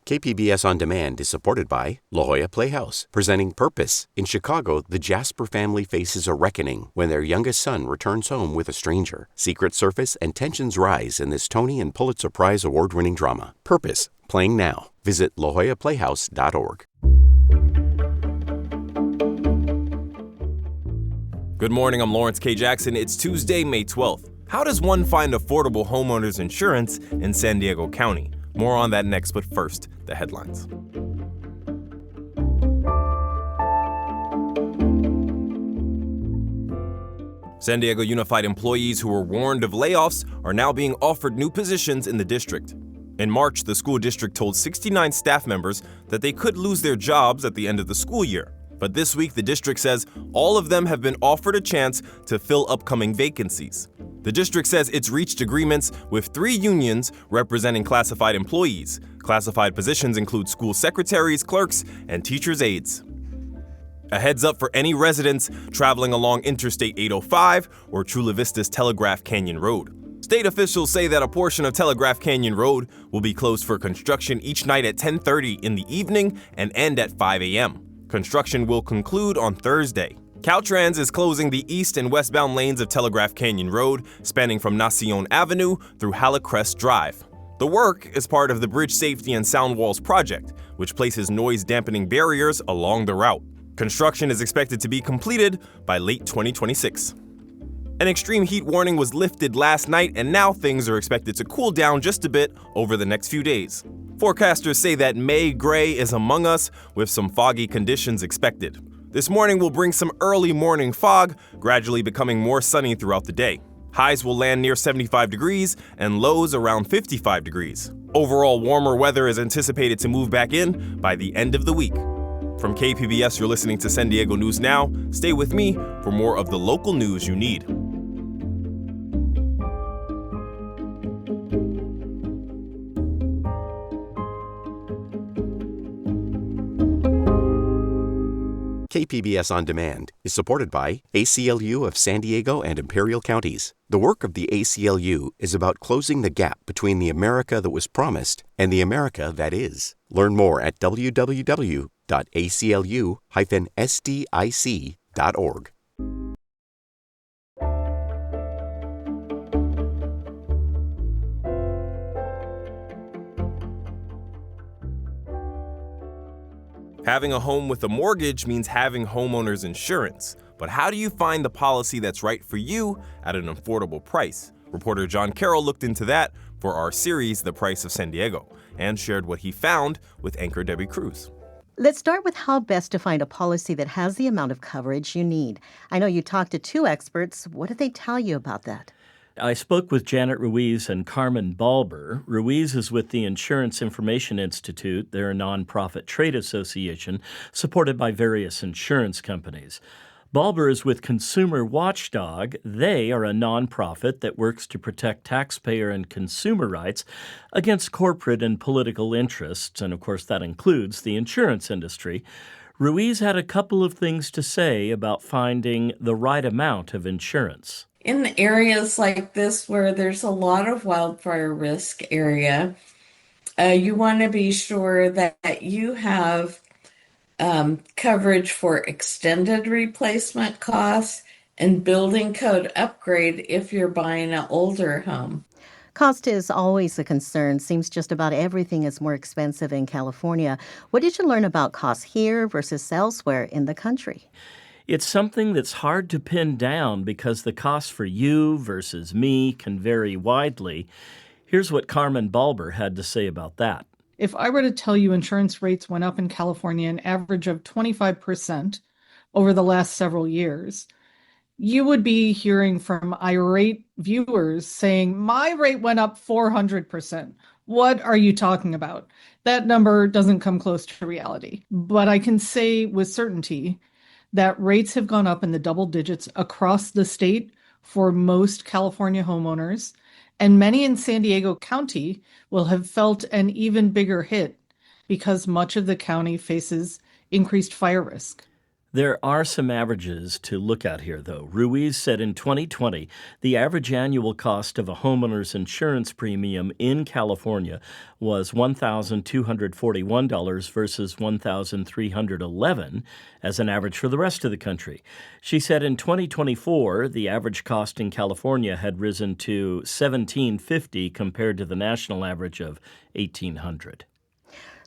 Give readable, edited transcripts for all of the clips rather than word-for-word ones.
KPBS On Demand is supported by La Jolla Playhouse, presenting Purpose. In Chicago, the Jasper family faces a reckoning when their youngest son returns home with a stranger. Secrets surface and tensions rise in this Tony and Pulitzer Prize award-winning drama. Purpose, playing now. Visit lajollaplayhouse.org. Good morning, I'm Lawrence K. Jackson. It's Tuesday, May 12th. How does one find affordable homeowners insurance in San Diego County? More on that next, but first, the headlines. San Diego Unified employees who were warned of layoffs are now being offered new positions in the district. In March, the school district told 69 staff members that they could lose their jobs at the end of the school year. But this week, the district says all of them have been offered a chance to fill upcoming vacancies. The district says it's reached agreements with 3 unions representing classified employees. Classified positions include school secretaries, clerks, and teachers' aides. A heads up for any residents traveling along Interstate 805 or Chula Vista's Telegraph Canyon Road. State officials say that a portion of Telegraph Canyon Road will be closed for construction each night at 10:30 in the evening and end at 5 a.m. Construction will conclude on Thursday. Caltrans is closing the east and westbound lanes of Telegraph Canyon Road, spanning from Nacion Avenue through Hallecrest Drive. The work is part of the Bridge Safety and Sound Walls project, which places noise-dampening barriers along the route. Construction is expected to be completed by late 2026. An extreme heat warning was lifted last night, and now things are expected to cool down just a bit over the next few days. Forecasters say that May gray is among us, with some foggy conditions expected. This morning will bring some early morning fog, gradually becoming more sunny throughout the day. Highs will land near 75 degrees and lows around 55 degrees. Overall, warmer weather is anticipated to move back in by the end of the week. From KPBS, you're listening to San Diego News Now. Stay with me for more of the local news you need. KPBS On Demand is supported by ACLU of San Diego and Imperial Counties. The work of the ACLU is about closing the gap between the America that was promised and the America that is. Learn more at www.aclu-sdic.org. Having a home with a mortgage means having homeowners insurance. But how do you find the policy that's right for you at an affordable price? Reporter John Carroll looked into that for our series, The Price of San Diego, and shared what he found with anchor Debbie Cruz. Let's start with how best to find a policy that has the amount of coverage you need. I know you talked to 2 experts. What did they tell you about that? I spoke with Janet Ruiz and Carmen Balber. Ruiz is with the Insurance Information Institute. They're a nonprofit trade association supported by various insurance companies. Balber is with Consumer Watchdog. They are a nonprofit that works to protect taxpayer and consumer rights against corporate and political interests, and of course that includes the insurance industry. Ruiz had a couple of things to say about finding the right amount of insurance. In areas like this where there's a lot of wildfire risk area, you want to be sure that you have coverage for extended replacement costs and building code upgrade if you're buying an older home. Cost is always a concern. Seems just about everything is more expensive in California. What did you learn about costs here versus elsewhere in the country? It's something that's hard to pin down because the cost for you versus me can vary widely. Here's what Carmen Balber had to say about that. If I were to tell you insurance rates went up in California an average of 25% over the last several years, you would be hearing from irate viewers saying, my rate went up 400%. What are you talking about? That number doesn't come close to reality. But I can say with certainty that rates have gone up in the double digits across the state for most California homeowners, and many in San Diego County will have felt an even bigger hit because much of the county faces increased fire risk. There are some averages to look at here, though. Ruiz said in 2020, the average annual cost of a homeowner's insurance premium in California was $1,241 versus $1,311 as an average for the rest of the country. She said in 2024, the average cost in California had risen to $1,750 compared to the national average of $1,800.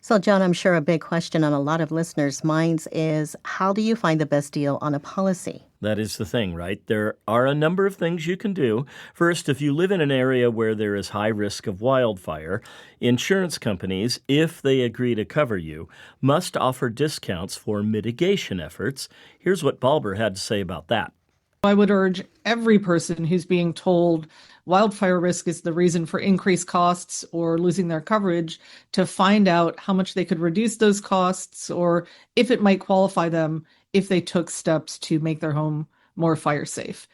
So, John, I'm sure a big question on a lot of listeners' minds is, how do you find the best deal on a policy? That is the thing, right? There are a number of things you can do. First, if you live in an area where there is high risk of wildfire, insurance companies, if they agree to cover you, must offer discounts for mitigation efforts. Here's what Balber had to say about that. I would urge every person who's being told wildfire risk is the reason for increased costs or losing their coverage to find out how much they could reduce those costs or if it might qualify them if they took steps to make their home more fire safe.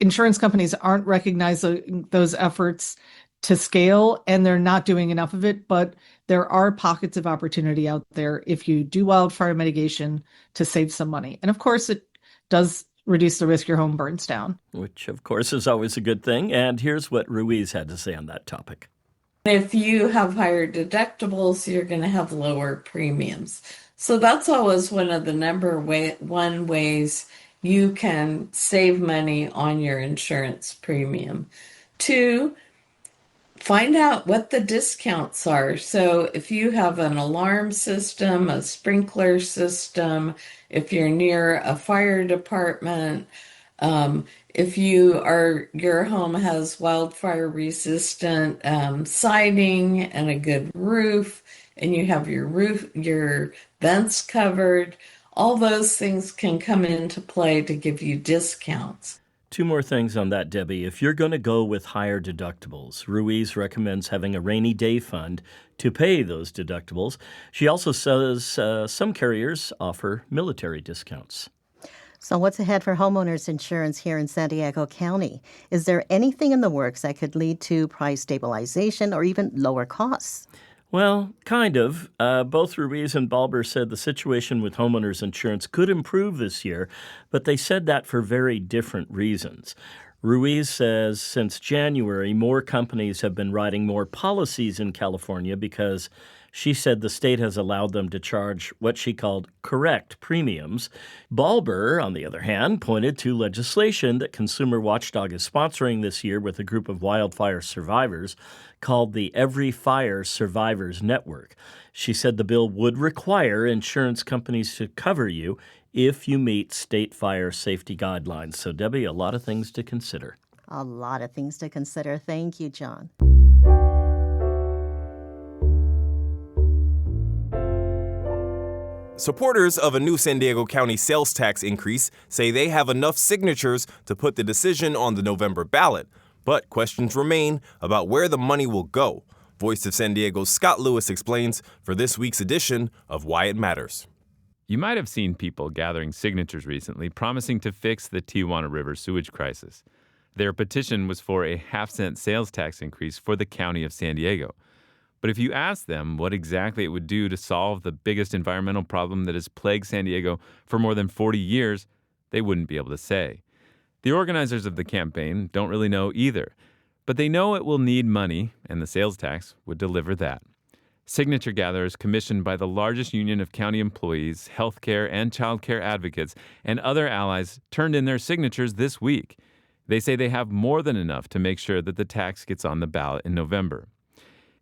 Insurance companies aren't recognizing those efforts to scale, and they're not doing enough of it, but there are pockets of opportunity out there if you do wildfire mitigation to save some money. And of course, it does reduce the risk your home burns down. Which, of course, is always a good thing. And here's what Ruiz had to say on that topic. If you have higher deductibles, you're going to have lower premiums. So that's always one of the number one ways you can save money on your insurance premium. 2, find out what the discounts are. So if you have an alarm system, a sprinkler system, if you're near a fire department, if your home has wildfire resistant siding and a good roof, and you have your vents covered, all those things can come into play to give you discounts. 2 more things on that, Debbie. If you're going to go with higher deductibles, Ruiz recommends having a rainy day fund to pay those deductibles. She also says some carriers offer military discounts. So what's ahead for homeowners insurance here in San Diego County? Is there anything in the works that could lead to price stabilization or even lower costs? Well, kind of. Both Ruiz and Balber said the situation with homeowners insurance could improve this year, but they said that for very different reasons. Ruiz says since January, more companies have been writing more policies in California because she said the state has allowed them to charge what she called correct premiums. Balber, on the other hand, pointed to legislation that Consumer Watchdog is sponsoring this year with a group of wildfire survivors called the Every Fire Survivors Network. She said the bill would require insurance companies to cover you if you meet state fire safety guidelines. So, Debbie, a lot of things to consider. A lot of things to consider. Thank you, John. Supporters of a new San Diego County sales tax increase say they have enough signatures to put the decision on the November ballot, but questions remain about where the money will go. Voice of San Diego's Scott Lewis explains for this week's edition of Why It Matters. You might have seen people gathering signatures recently promising to fix the Tijuana River sewage crisis. Their petition was for a half-cent sales tax increase for the county of San Diego. But if you ask them what exactly it would do to solve the biggest environmental problem that has plagued San Diego for more than 40 years, they wouldn't be able to say. The organizers of the campaign don't really know either, but they know it will need money, and the sales tax would deliver that. Signature gatherers commissioned by the largest union of county employees, healthcare and childcare advocates, and other allies turned in their signatures this week. They say they have more than enough to make sure that the tax gets on the ballot in November.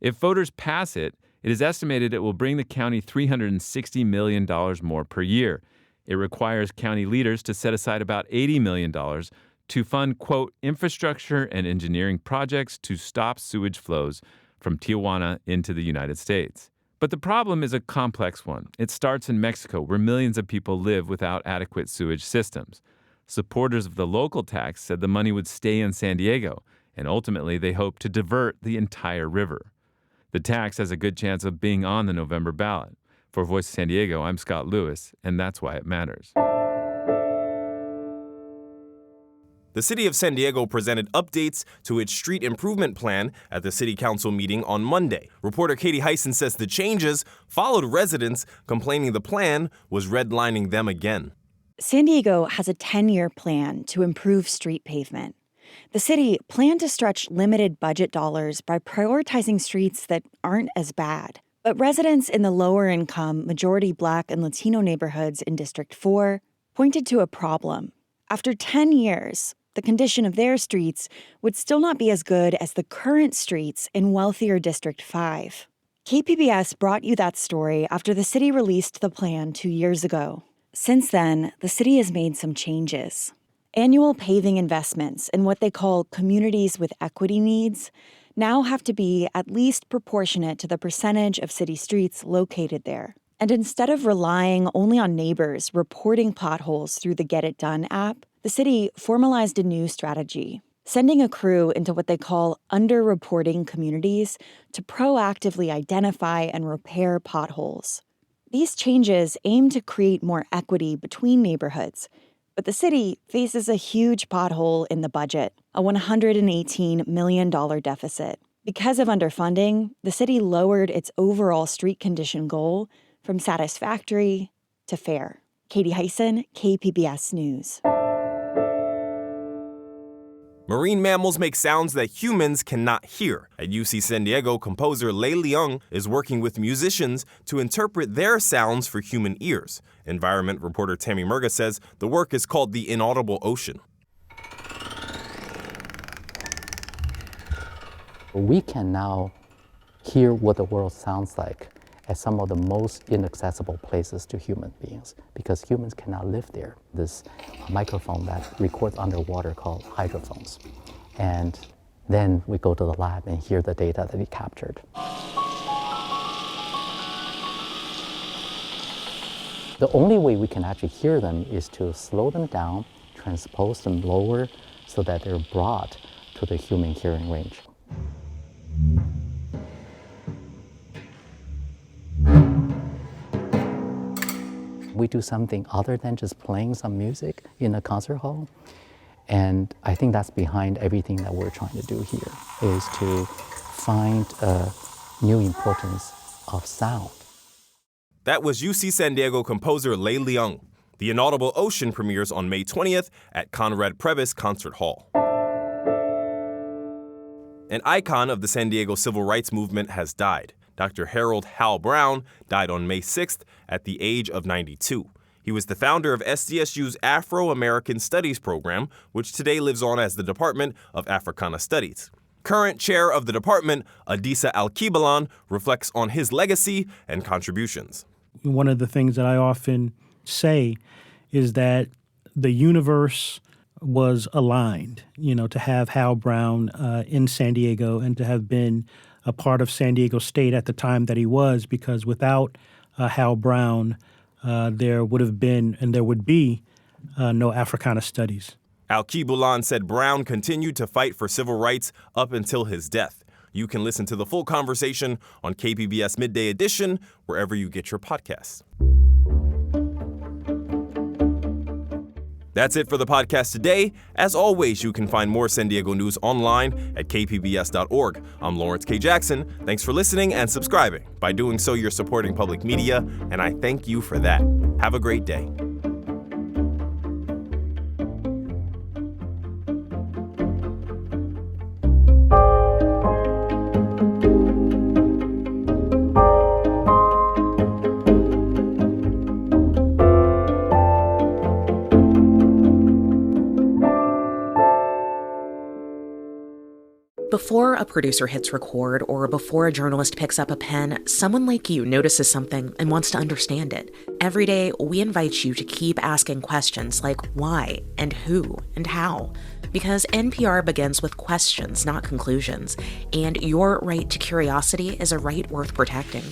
If voters pass it, it is estimated it will bring the county $360 million more per year. It requires county leaders to set aside about $80 million to fund, quote, infrastructure and engineering projects to stop sewage flows from Tijuana into the United States. But the problem is a complex one. It starts in Mexico, where millions of people live without adequate sewage systems. Supporters of the local tax said the money would stay in San Diego, and ultimately they hope to divert the entire river. The tax has a good chance of being on the November ballot. For Voice of San Diego, I'm Scott Lewis, and that's why it matters. The City of San Diego presented updates to its street improvement plan at the City Council meeting on Monday. Reporter Katie Heisen says the changes followed residents complaining the plan was redlining them again. San Diego has a 10-year plan to improve street pavement. The city planned to stretch limited budget dollars by prioritizing streets that aren't as bad. But residents in the lower-income, majority Black and Latino neighborhoods in District 4 pointed to a problem. After 10 years, the condition of their streets would still not be as good as the current streets in wealthier District 5. KPBS brought you that story after the city released the plan 2 years ago. Since then, the city has made some changes. Annual paving investments in what they call communities with equity needs now have to be at least proportionate to the percentage of city streets located there. And instead of relying only on neighbors reporting potholes through the Get It Done app, the city formalized a new strategy, sending a crew into what they call underreporting communities to proactively identify and repair potholes. These changes aim to create more equity between neighborhoods, but the city faces a huge pothole in the budget, a $118 million deficit. Because of underfunding, the city lowered its overall street condition goal from satisfactory to fair. Katie Hyson, KPBS News. Marine mammals make sounds that humans cannot hear. At UC San Diego, composer Lei Liang is working with musicians to interpret their sounds for human ears. Environment reporter Tammy Murga says the work is called The Inaudible Ocean. We can now hear what the world sounds like at some of the most inaccessible places to human beings because humans cannot live there. This microphone that records underwater called hydrophones. And then we go to the lab and hear the data that we captured. The only way we can actually hear them is to slow them down, transpose them lower so that they're brought to the human hearing range. We do something other than just playing some music in a concert hall. And I think that's behind everything that we're trying to do here, is to find a new importance of sound. That was UC San Diego composer Lei Liang. The Inaudible Ocean premieres on May 20th at Conrad Prebys Concert Hall. An icon of the San Diego civil rights movement has died. Dr. Harold Hal Brown died on May 6th at the age of 92. He was the founder of SDSU's Afro-American Studies program, which today lives on as the Department of Africana Studies. Current chair of the department, Adisa Alkebalan, reflects on his legacy and contributions. One of the things that I often say is that the universe was aligned, to have Hal Brown in San Diego and to have been a part of San Diego State at the time that he was, because without Hal Brown, there would have been and there would be no Africana Studies. Alkebalan said Brown continued to fight for civil rights up until his death. You can listen to the full conversation on KPBS Midday Edition, wherever you get your podcasts. That's it for the podcast today. As always, you can find more San Diego news online at kpbs.org. I'm Lawrence K. Jackson. Thanks for listening and subscribing. By doing so, you're supporting public media, and I thank you for that. Have a great day. Before a producer hits record or before a journalist picks up a pen, someone like you notices something and wants to understand it. Every day, we invite you to keep asking questions like why and who and how. Because NPR begins with questions, not conclusions. And your right to curiosity is a right worth protecting.